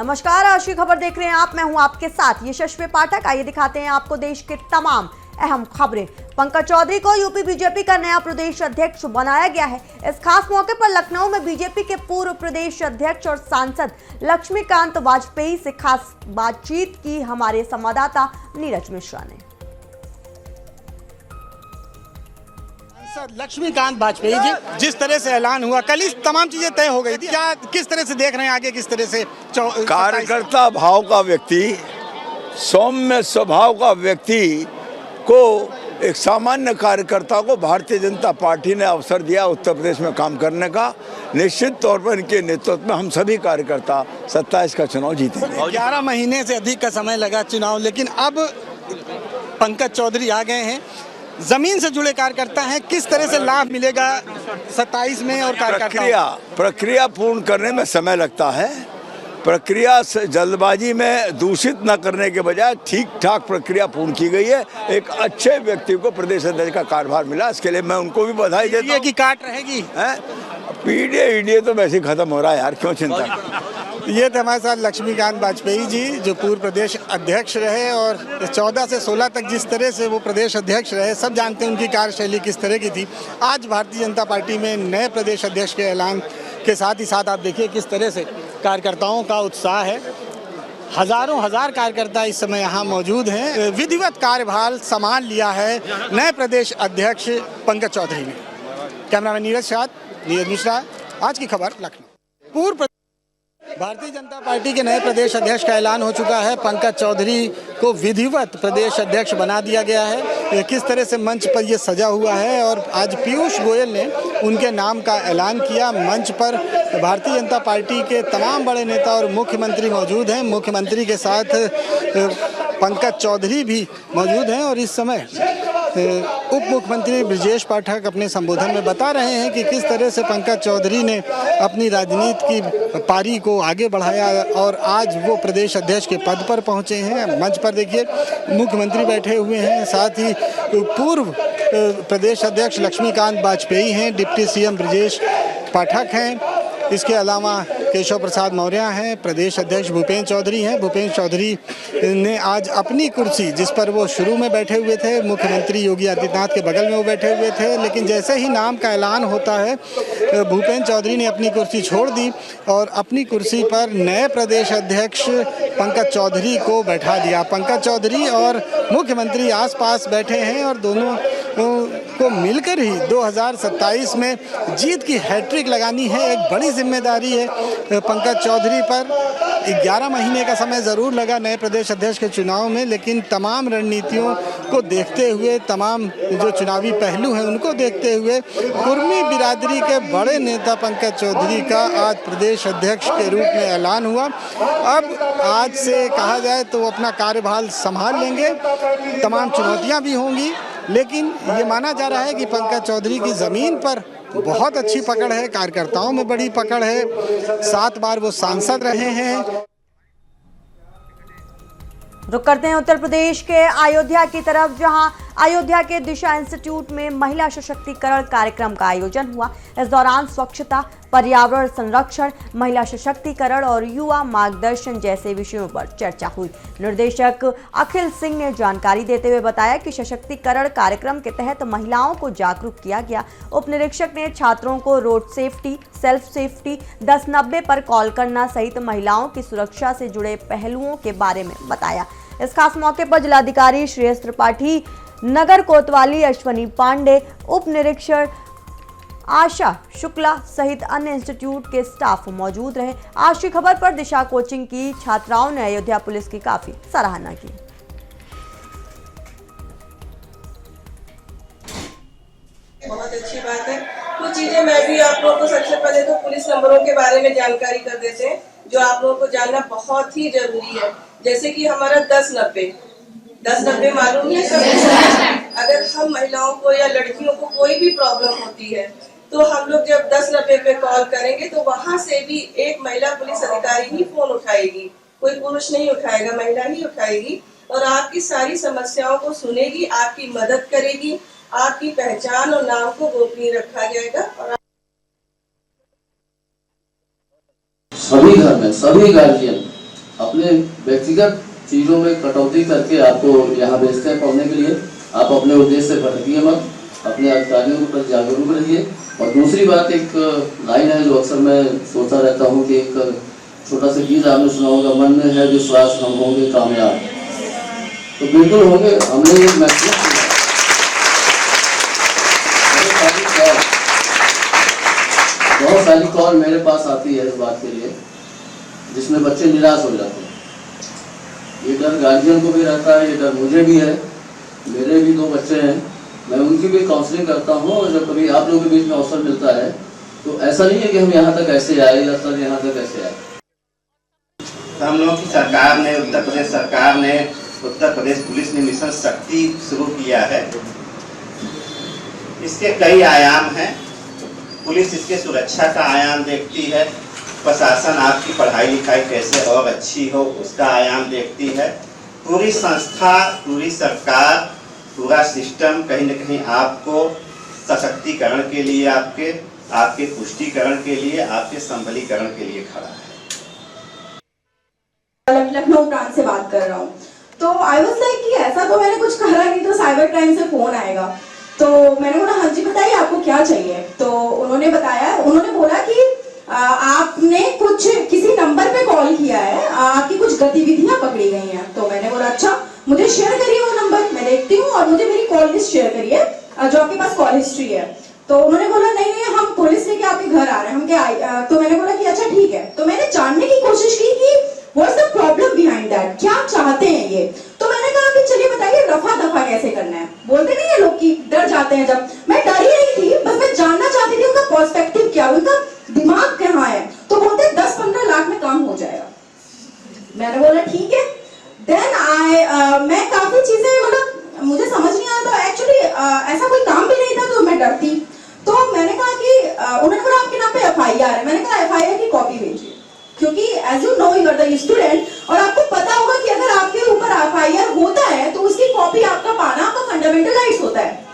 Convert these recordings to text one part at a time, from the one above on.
नमस्कार, आज की खबर देख रहे हैं आप। मैं हूं आपके साथ यशस्वी पाठक। आइए दिखाते हैं आपको देश के तमाम अहम खबरें। पंकज चौधरी को यूपी बीजेपी का नया प्रदेश अध्यक्ष बनाया गया है। इस खास मौके पर लखनऊ में बीजेपी के पूर्व प्रदेश अध्यक्ष और सांसद लक्ष्मीकांत वाजपेयी से खास बातचीत की हमारे संवाददाता नीरज मिश्रा ने। लक्ष्मीकांत वाजपेयी जी, जिस तरह से ऐलान हुआ कल, इस तमाम चीजें तय हो गई थी, क्या किस तरह से देख रहे हैं आगे, किस तरह से कार्यकर्ता भाव का व्यक्ति, सौम्य स्वभाव का व्यक्ति को, एक सामान्य कार्यकर्ता को भारतीय जनता पार्टी ने अवसर दिया उत्तर प्रदेश में काम करने का। निश्चित तौर पर इनके नेतृत्व में हम सभी कार्यकर्ता 27 का चुनाव जीतेंगे। 11 महीने से अधिक का समय लगा चुनाव, लेकिन अब पंकज चौधरी आ गए हैं, जमीन से जुड़े कार्यकर्ता हैं, किस तरह से लाभ मिलेगा 27 में? और प्रक्रिया पूर्ण करने में समय लगता है। प्रक्रिया से जल्दबाजी में दूषित न करने के बजाय ठीक ठाक प्रक्रिया पूर्ण की गई है। एक अच्छे व्यक्ति को प्रदेश अध्यक्ष का कार्यभार मिला, इसके लिए मैं उनको भी बधाई देता हूं। की काट रहेगी पीडीए तो वैसे खत्म हो रहा है यार, क्यों चिंता। ये थे हमारे साथ लक्ष्मीकांत वाजपेयी जी, जो पूर्व प्रदेश अध्यक्ष रहे और 14 से 16 तक जिस तरह से वो प्रदेश अध्यक्ष रहे, सब जानते हैं उनकी कार्यशैली किस तरह की थी। आज भारतीय जनता पार्टी में नए प्रदेश अध्यक्ष के ऐलान के साथ ही साथ आप देखिए किस तरह से कार्यकर्ताओं का उत्साह है। हजार कार्यकर्ता इस समय यहाँ मौजूद हैं। विधिवत कार्यभार संभाल लिया है नए प्रदेश अध्यक्ष पंकज चौधरी ने। कैमरामैन नीरज मिश्रा, आज की खबर, लखनऊ। पूर्व भारतीय जनता पार्टी के नए प्रदेश अध्यक्ष का ऐलान हो चुका है। पंकज चौधरी को विधिवत प्रदेश अध्यक्ष बना दिया गया है। किस तरह से मंच पर ये सजा हुआ है और आज पीयूष गोयल ने उनके नाम का ऐलान किया। मंच पर भारतीय जनता पार्टी के तमाम बड़े नेता और मुख्यमंत्री मौजूद हैं। मुख्यमंत्री के साथ पंकज चौधरी भी मौजूद हैं और इस समय उप मुख्यमंत्री ब्रजेश पाठक अपने संबोधन में बता रहे हैं कि किस तरह से पंकज चौधरी ने अपनी राजनीति की पारी को आगे बढ़ाया और आज वो प्रदेश अध्यक्ष के पद पर पहुंचे हैं। मंच पर देखिए मुख्यमंत्री बैठे हुए हैं, साथ ही पूर्व प्रदेश अध्यक्ष लक्ष्मीकांत वाजपेयी हैं, डिप्टी सीएम ब्रजेश पाठक हैं, इसके अलावा केशव प्रसाद मौर्य हैं, प्रदेश अध्यक्ष भूपेंद्र चौधरी हैं। भूपेंद्र चौधरी ने आज अपनी कुर्सी, जिस पर वो शुरू में बैठे हुए थे, मुख्यमंत्री योगी आदित्यनाथ के बगल में वो बैठे हुए थे, लेकिन जैसे ही नाम का ऐलान होता है भूपेंद्र चौधरी ने अपनी कुर्सी छोड़ दी और अपनी कुर्सी पर नए प्रदेश अध्यक्ष पंकज चौधरी को बैठा दिया। पंकज चौधरी और मुख्यमंत्री आसपास बैठे हैं और दोनों को मिलकर ही 2027 में जीत की हैट्रिक लगानी है। एक बड़ी जिम्मेदारी है पंकज चौधरी पर। 11 महीने का समय ज़रूर लगा नए प्रदेश अध्यक्ष के चुनाव में, लेकिन तमाम रणनीतियों को देखते हुए, तमाम जो चुनावी पहलू हैं उनको देखते हुए कुर्मी बिरादरी के बड़े नेता पंकज चौधरी का आज प्रदेश अध्यक्ष के रूप में ऐलान हुआ। अब आज से कहा जाए तो वो अपना कार्यभार संभाल लेंगे। तमाम चुनौतियाँ भी होंगी, लेकिन ये माना जा रहा है कि पंकज चौधरी की ज़मीन पर बहुत अच्छी पकड़ है, कार्यकर्ताओं में बड़ी पकड़ है। 7 बार वो सांसद रहे हैं। रुक करते हैं उत्तर प्रदेश के अयोध्या की तरफ, जहां अयोध्या के दिशा इंस्टीट्यूट में महिला सशक्तिकरण कार्यक्रम का आयोजन हुआ। इस दौरान स्वच्छता, पर्यावरण संरक्षण, महिला सशक्तिकरण और युवा मार्गदर्शन जैसे विषयों पर चर्चा हुई। निर्देशक अखिल सिंह ने जानकारी देते हुए बताया कि सशक्तिकरण कार्यक्रम के तहत महिलाओं को जागरूक किया गया। उप निरीक्षक ने छात्रों को रोड सेफ्टी, सेल्फ सेफ्टी, 1090 पर कॉल करना सहित महिलाओं की सुरक्षा से जुड़े पहलुओं के बारे में बताया। इस खास मौके पर जिलाधिकारी श्रेयस त्रिपाठी, नगर कोतवाली अश्वनी पांडे, उप निरीक्षक आशा शुक्ला सहित अन्य इंस्टीट्यूट के स्टाफ मौजूद रहे। आज की खबर पर दिशा कोचिंग की छात्राओं ने अयोध्या पुलिस की काफी सराहना की। बहुत अच्छी बात है। कुछ चीजें मैं भी आप लोगों को सबसे पहले तो पुलिस नंबरों के बारे में जानकारी कर देते हैं, जो आप लोगों को जानना बहुत ही जरूरी है। जैसे कि हमारा 1090 मालूम है सब। अगर हम महिलाओं को या लड़कियों को कोई भी प्रॉब्लम होती है तो हम लोग जब 1090 पे कॉल करेंगे तो वहां से भी एक महिला पुलिस अधिकारी ही फोन उठाएगी, कोई पुरुष नहीं उठाएगा, महिला ही उठाएगी और आपकी सारी समस्याओं को सुनेगी, आपकी मदद करेगी, आपकी पहचान और नाम को गोपनीय रखा जाएगा। और सभी घर में सभी गार्जियन अपने व्यक्तिगत चीज़ों में कटौती करके आपको यहाँ भेजते हैं पढ़ने के लिए। आप अपने उद्देश्य से भटकिए मत, अपने अधिकारियों के प्रति जागरूक रहिए। और दूसरी बात, एक लाइन है जो अक्सर मैं सोचता रहता हूँ कि एक छोटा सा गीत आपने सुना होगा, मन में है विश्वास हम होंगे कामयाब। तो बिल्कुल होंगे। हमने ये महसूस किया, बहुत सारी कॉल मेरे पास आती है इस बात के लिए, जिसमें बच्चे निराश हो जाते हैं। ये डर गार्जियन को भी रहता है, ये डर मुझे भी है। मेरे भी 2 बच्चे हैं, मैं उनकी भी काउंसलिंग करता हूँ। और जब कभी आप लोगों के बीच में अवसर मिलता है तो ऐसा नहीं है कि हम यहाँ तक ऐसे आए या सर यहाँ तक ऐसे आए। हम लोगों की सरकार ने, उत्तर प्रदेश सरकार ने, उत्तर प्रदेश पुलिस ने मिशन शक्ति शुरू किया है। इसके कई आयाम हैं। पुलिस इसके सुरक्षा का आयाम देखती है, प्रशासन आपकी पढ़ाई लिखाई कैसे और अच्छी हो उसका आयाम देखती है। पूरी संस्था, पूरी सरकार, पूरा सिस्टम कहीं न कहीं आपको सशक्तिकरण के लिए, आपके पुष्टिकरण के लिए, आपके संबलीकरण के लिए खड़ा है। लखनऊ प्रांत से बात कर रहा हूँ। तो आई वाज लाइक कि ऐसा तो मैंने कुछ कहा नहीं, तो साइबर क्राइम से फोन आएगा। तो मैंने बोला हाँ जी बताइए आपको क्या चाहिए। तो उन्होंने बोला कि आपने किसी नंबर पे कॉल किया है, आपकी कुछ गतिविधियां पकड़ी गई हैं। तो मैंने बोला अच्छा मुझे शेयर करिए वो नंबर, मैं देखती हूँ, और मुझे मेरी कॉल लिस्ट शेयर करिए जो आपके पास कॉल हिस्ट्री है। तो उन्होंने बोला नहीं हम पुलिस लेके आपके घर आ रहे हैं, हम क्या। तो मैंने बोला कि अच्छा ठीक है। तो मैंने जानने की कोशिश की कि what's the problem behind that, क्या चाहते हैं ये। तो मैंने कहा कि चलिए बताइए रफा दफा कैसे करना है। बोलते नहीं है लोग कि डर जाते हैं जब, मैं डरी नहीं थी, बस मैं जानना चाहती थी उनका पर्सपेक्टिव क्या, उनका दिमाग कहाँ है। तो बोलते 10-15 लाख में काम हो जाएगा। मैंने बोला ठीक है। देन मैं काफी चीजें मतलब मुझे समझ नहीं आया था एक्चुअली, ऐसा कोई काम भी नहीं था तो मैं डरती। तो मैंने कहा कि उन्होंने बोला आपके नाम पे FIR है। मैंने कहा FIR की कॉपी भेजिए, क्योंकि as you know you are the student और आपको पता होगा कि अगर आपके ऊपर FIR होता है तो उसकी कॉपी आपका पाना आपका फंडामेंटल राइट्स होता है।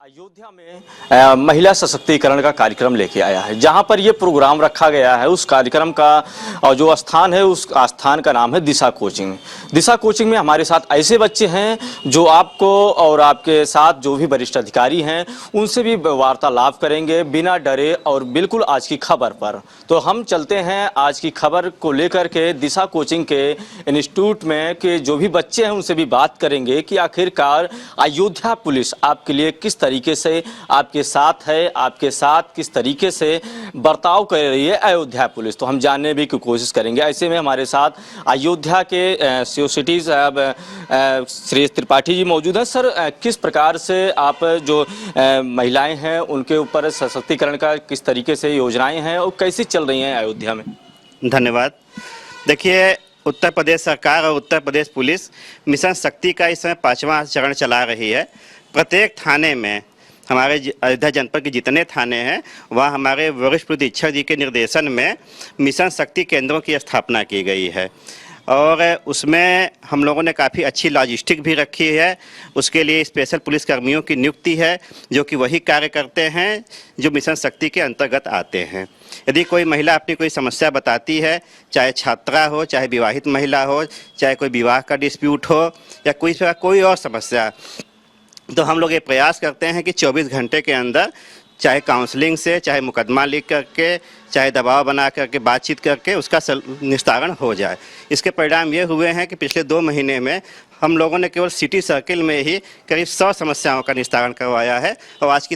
अयोध्या में महिला सशक्तिकरण का कार्यक्रम लेके आया है। जहां पर यह प्रोग्राम रखा गया है, उस कार्यक्रम का जो स्थान है, उस स्थान का नाम है दिशा कोचिंग। दिशा कोचिंग में हमारे साथ ऐसे बच्चे हैं जो आपको और आपके साथ जो भी वरिष्ठ अधिकारी हैं उनसे भी वार्तालाप करेंगे बिना डरे और बिल्कुल आज की खबर पर। तो हम चलते हैं आज की खबर को लेकर के दिशा कोचिंग के इंस्टीट्यूट में कि जो भी बच्चे हैं उनसे भी बात करेंगे कि आखिरकार अयोध्या पुलिस आपके लिए किस तरीके से आपके साथ है, आपके साथ किस तरीके से बर्ताव कर रही है अयोध्या पुलिस। तो हम जानने भी की कोशिश करेंगे। ऐसे में हमारे साथ अयोध्या के सीओ सिटी साहब श्री त्रिपाठी जी मौजूद हैं। सर, किस प्रकार से आप जो महिलाएं हैं उनके ऊपर सशक्तिकरण का किस तरीके से योजनाएं हैं और कैसी चल रही हैं अयोध्या में? धन्यवाद। देखिए, उत्तर प्रदेश सरकार और उत्तर प्रदेश पुलिस मिशन शक्ति का इस समय 5वां चरण चला रही है। प्रत्येक थाने में, हमारे अयोध्या जनपद के जितने थाने हैं वहाँ हमारे वरिष्ठ पुलिस अधीक्षक जी के निर्देशन में मिशन शक्ति केंद्रों की स्थापना की गई है और उसमें हम लोगों ने काफ़ी अच्छी लॉजिस्टिक भी रखी है। उसके लिए स्पेशल पुलिस कर्मियों की नियुक्ति है जो कि वही कार्य करते हैं जो मिशन शक्ति के अंतर्गत आते हैं। यदि कोई महिला अपनी कोई समस्या बताती है, चाहे छात्रा हो, चाहे विवाहित महिला हो, चाहे कोई विवाह का डिस्प्यूट हो या कोई और समस्या, तो हम लोग ये प्रयास करते हैं कि 24 घंटे के अंदर चाहे काउंसलिंग से, चाहे मुकदमा लिख करके, चाहे दबाव बना करके, बातचीत करके उसका निस्तारण हो जाए। इसके परिणाम ये हुए हैं कि पिछले 2 महीने में हम लोगों ने केवल सिटी सर्किल में ही करीब 100 समस्याओं का निस्तारण करवाया है और आज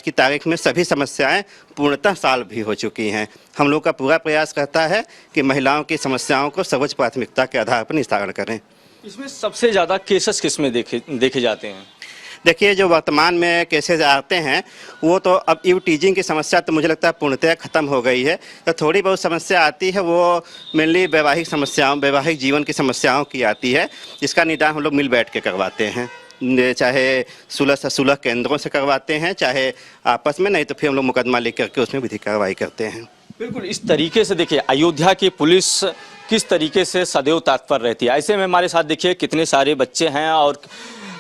की तारीख में सभी समस्याएं पूर्णतः सॉल्व भी हो चुकी हैं। हम लोग का पूरा प्रयास रहता है कि महिलाओं की समस्याओं को सर्वोच्च प्राथमिकता के आधार पर निस्तारण करें। इसमें सबसे ज़्यादा केसेस किस में देखे जाते हैं? देखिए, जो वर्तमान में केसेज आते हैं वो तो अब यू टीजिंग की समस्या तो मुझे लगता है पूर्णतः ख़त्म हो गई है। तो थोड़ी बहुत समस्या आती है वो मेनली वैवाहिक जीवन की समस्याओं की आती है, जिसका निदान हम लोग मिल बैठ के करवाते हैं, चाहे सुलह केंद्रों से करवाते हैं, चाहे आपस में, नहीं तो फिर हम लोग मुकदमा लिख करके उसमें विधिक कार्रवाई करते हैं। बिल्कुल इस तरीके से देखिए अयोध्या की पुलिस किस तरीके से सदैव तत्पर रहती है। ऐसे में हमारे साथ देखिए कितने सारे बच्चे हैं और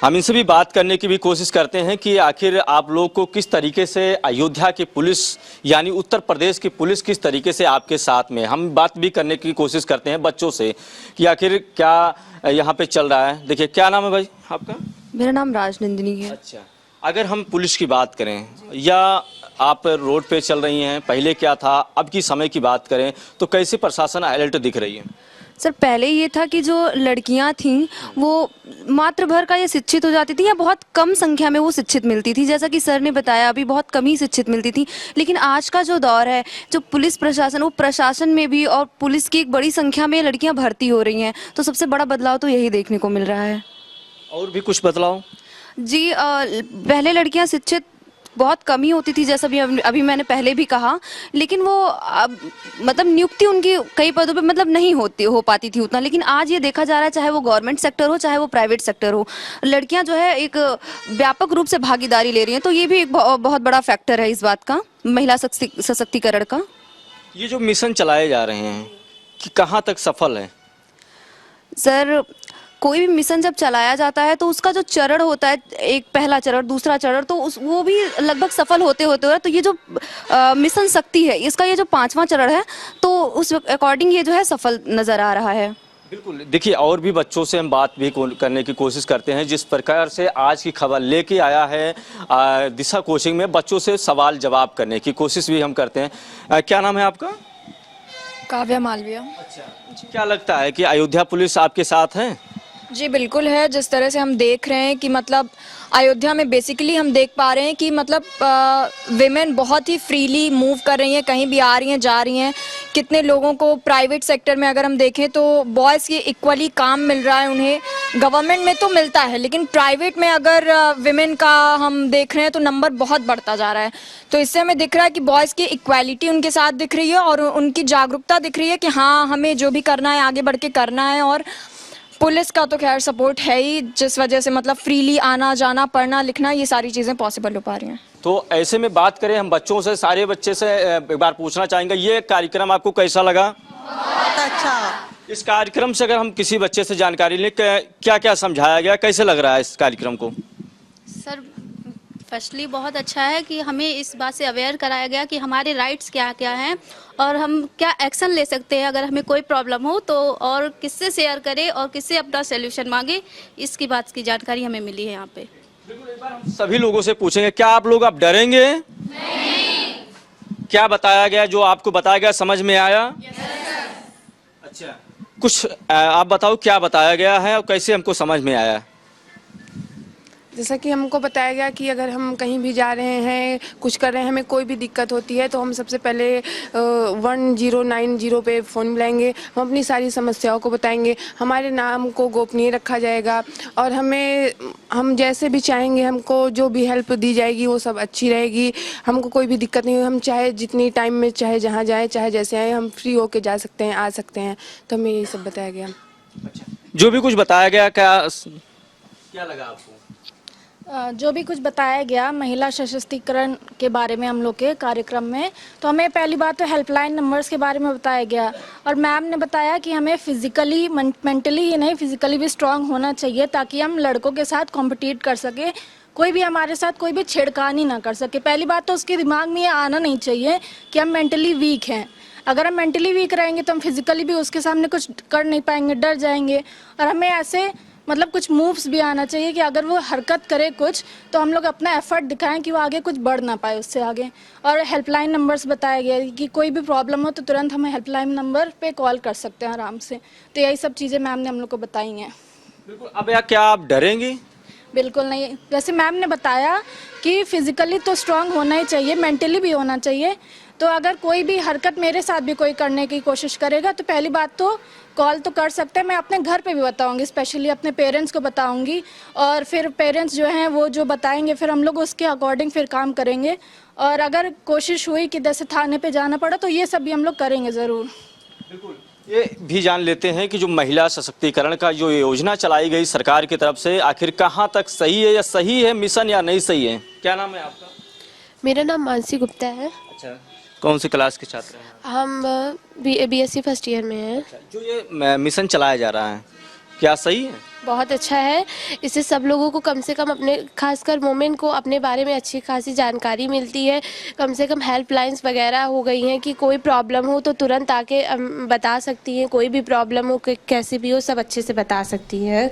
हम इनसे भी बात करने की भी कोशिश करते हैं कि आखिर आप लोग को किस तरीके से अयोध्या की पुलिस यानी उत्तर प्रदेश की पुलिस किस तरीके से आपके साथ में, हम बात भी करने की कोशिश करते हैं बच्चों से कि आखिर क्या यहाँ पे चल रहा है। देखिए, क्या नाम है भाई आपका? मेरा नाम राजनंदिनी है। अच्छा, अगर हम पुलिस की बात करें या आप रोड पे चल रही हैं, पहले क्या था, अब की समय की बात करें तो कैसे प्रशासन अलर्ट दिख रही है? सर, पहले ये था कि जो लड़कियां थीं वो मात्र भर का ये शिक्षित हो जाती थी या बहुत कम संख्या में वो शिक्षित मिलती थी, जैसा कि सर ने बताया अभी बहुत कम ही शिक्षित मिलती थी। लेकिन आज का जो दौर है, जो पुलिस प्रशासन, वो प्रशासन में भी और पुलिस की एक बड़ी संख्या में लड़कियां भर्ती हो रही हैं, तो सबसे बड़ा बदलाव तो यही देखने को मिल रहा है। और भी कुछ बदलाव? जी, पहले लड़कियां शिक्षित बहुत कम ही होती थी, जैसा भी अभी मैंने पहले भी कहा, लेकिन वो मतलब नियुक्ति उनकी कई पदों पे मतलब नहीं हो पाती थी उतना। लेकिन आज ये देखा जा रहा है, चाहे वो गवर्नमेंट सेक्टर हो चाहे वो प्राइवेट सेक्टर हो, लड़कियां जो है एक व्यापक रूप से भागीदारी ले रही हैं। तो ये भी एक बहुत बड़ा फैक्टर है इस बात का, महिला सशक्तिकरण का। ये जो मिशन चलाए जा रहे हैं कि कहाँ तक सफल है? सर, कोई भी मिशन जब चलाया जाता है तो उसका जो चरण होता है, एक पहला चरण, दूसरा चरण, तो वो भी लगभग सफल होते होते तो ये जो मिशन शक्ति है, इसका ये जो 5वां चरण है, तो उस अकॉर्डिंग ये जो है सफल नज़र आ रहा है। बिल्कुल। देखिए, और भी बच्चों से हम बात भी करने की कोशिश करते हैं। जिस प्रकार से आज की खबर लेके आया है दिशा कोचिंग में, बच्चों से सवाल जवाब करने की कोशिश भी हम करते हैं। क्या नाम है आपका? काव्या मालविया। अच्छा, क्या लगता है कि अयोध्या पुलिस आपके साथ है? जी बिल्कुल है। जिस तरह से हम देख रहे हैं कि मतलब अयोध्या में बेसिकली हम देख पा रहे हैं कि मतलब विमेन बहुत ही फ्रीली मूव कर रही हैं, कहीं भी आ रही हैं, जा रही हैं। कितने लोगों को प्राइवेट सेक्टर में अगर हम देखें तो बॉयज़ की इक्वली काम मिल रहा है उन्हें, गवर्नमेंट में तो मिलता है, लेकिन प्राइवेट में अगर विमेन का हम देख रहे हैं तो नंबर बहुत बढ़ता जा रहा है। तो इससे हमें दिख रहा है कि बॉयज़ की इक्वालिटी उनके साथ दिख रही है और उनकी जागरूकता दिख रही है कि हाँ, हमें जो भी करना है आगे बढ़ के करना है। और पुलिस का तो खैर सपोर्ट है ही, जिस वजह से मतलब फ्रीली आना जाना, पढ़ना लिखना, ये सारी चीज़ें पॉसिबल हो पा रही हैं। तो ऐसे में बात करें हम बच्चों से, सारे बच्चे से एक बार पूछना चाहेंगे, ये कार्यक्रम आपको कैसा लगा? बहुत अच्छा। इस कार्यक्रम से अगर हम किसी बच्चे से जानकारी लें, क्या क्या समझाया गया, कैसे लग रहा है इस कार्यक्रम को? सर, फर्स्टली बहुत अच्छा है कि हमें इस बात से अवेयर कराया गया कि हमारे राइट्स क्या क्या हैं और हम क्या एक्शन ले सकते हैं अगर हमें कोई प्रॉब्लम हो तो, और किससे शेयर करें और किससे अपना सॉल्यूशन मांगे, इसकी बात की जानकारी हमें मिली है यहाँ पे। सभी लोगों से पूछेंगे, क्या आप लोग अब डरेंगे? नहीं। क्या बताया गया, जो आपको बताया गया समझ में आया? अच्छा, कुछ आप बताओ क्या बताया गया है और कैसे हमको समझ में आया? जैसा कि हमको बताया गया कि अगर हम कहीं भी जा रहे हैं, कुछ कर रहे हैं, हमें कोई भी दिक्कत होती है तो हम सबसे पहले 1090 पे फ़ोन मिलाएंगे, हम अपनी सारी समस्याओं को बताएंगे, हमारे नाम को गोपनीय रखा जाएगा और हम जैसे भी चाहेंगे हमको जो भी हेल्प दी जाएगी वो सब अच्छी रहेगी। हमको कोई भी दिक्कत नहीं, हम चाहे जितनी टाइम में चाहे जहाँ जाएँ, चाहे जैसे आए, हम फ्री होके जा सकते हैं, आ सकते हैं। तो हमें यही सब बताया गया। जो भी कुछ बताया गया, क्या लगा आपको? जो भी कुछ बताया गया महिला सशक्तिकरण के बारे में हम लोग के कार्यक्रम में, तो हमें पहली बात तो हेल्पलाइन नंबर्स के बारे में बताया गया और मैम ने बताया कि हमें फिजिकली मेंटली ही नहीं, फिजिकली भी स्ट्रांग होना चाहिए ताकि हम लड़कों के साथ कॉम्पिटिट कर सके, कोई भी हमारे साथ कोई भी छेड़खानी ना कर सके। पहली बात तो उसके दिमाग में ये आना नहीं चाहिए कि हम मेंटली वीक हैं। अगर हम मेंटली वीक रहेंगे तो हम फिजिकली भी उसके सामने कुछ कर नहीं पाएंगे, डर जाएंगे। और हमें ऐसे मतलब कुछ मूव्स भी आना चाहिए कि अगर वो हरकत करे कुछ तो हम लोग अपना एफर्ट दिखाएं कि वो आगे कुछ बढ़ ना पाए उससे आगे। और हेल्पलाइन नंबर्स बताया गया कि कोई भी प्रॉब्लम हो तो तुरंत हमें हेल्पलाइन नंबर पे कॉल कर सकते हैं आराम से। तो यही सब चीज़ें मैम ने हम लोग को बताई हैं। बिल्कुल। अब यार क्या आप डरेंगी? बिल्कुल नहीं, जैसे मैम ने बताया कि फिजिकली तो स्ट्रांग होना ही चाहिए, मेंटली भी होना चाहिए। तो अगर कोई भी हरकत मेरे साथ भी कोई करने की कोशिश करेगा तो पहली बात तो कॉल तो कर सकते हैं, मैं अपने घर पे भी बताऊंगी, स्पेशली अपने पेरेंट्स को बताऊंगी और फिर पेरेंट्स जो हैं वो जो बताएंगे फिर हम लोग उसके अकॉर्डिंग फिर काम करेंगे। और अगर कोशिश हुई कि जैसे थाने पे जाना पड़ा तो ये सब भी हम लोग करेंगे ज़रूर। बिल्कुल। ये भी जान लेते हैं कि जो महिला सशक्तिकरण का जो योजना चलाई गई सरकार की तरफ से, आखिर कहाँ तक सही है या सही है मिशन या नहीं सही है? क्या नाम है आपका? मेरा नाम मानसी गुप्ता है। अच्छा, कौन सी क्लास के छात्र हैं? हम BSc फर्स्ट ईयर में हैं। अच्छा, जो ये मिशन चलाया जा रहा है क्या सही है? बहुत अच्छा है। इससे सब लोगों को कम से कम अपने, खासकर वुमेन को अपने बारे में अच्छी खासी जानकारी मिलती है। कम से कम हेल्पलाइंस वगैरह हो गई हैं कि कोई प्रॉब्लम हो तो तुरंत आके बता सकती हैं, कोई भी प्रॉब्लम हो कैसी भी हो सब अच्छे से बता सकती हैं।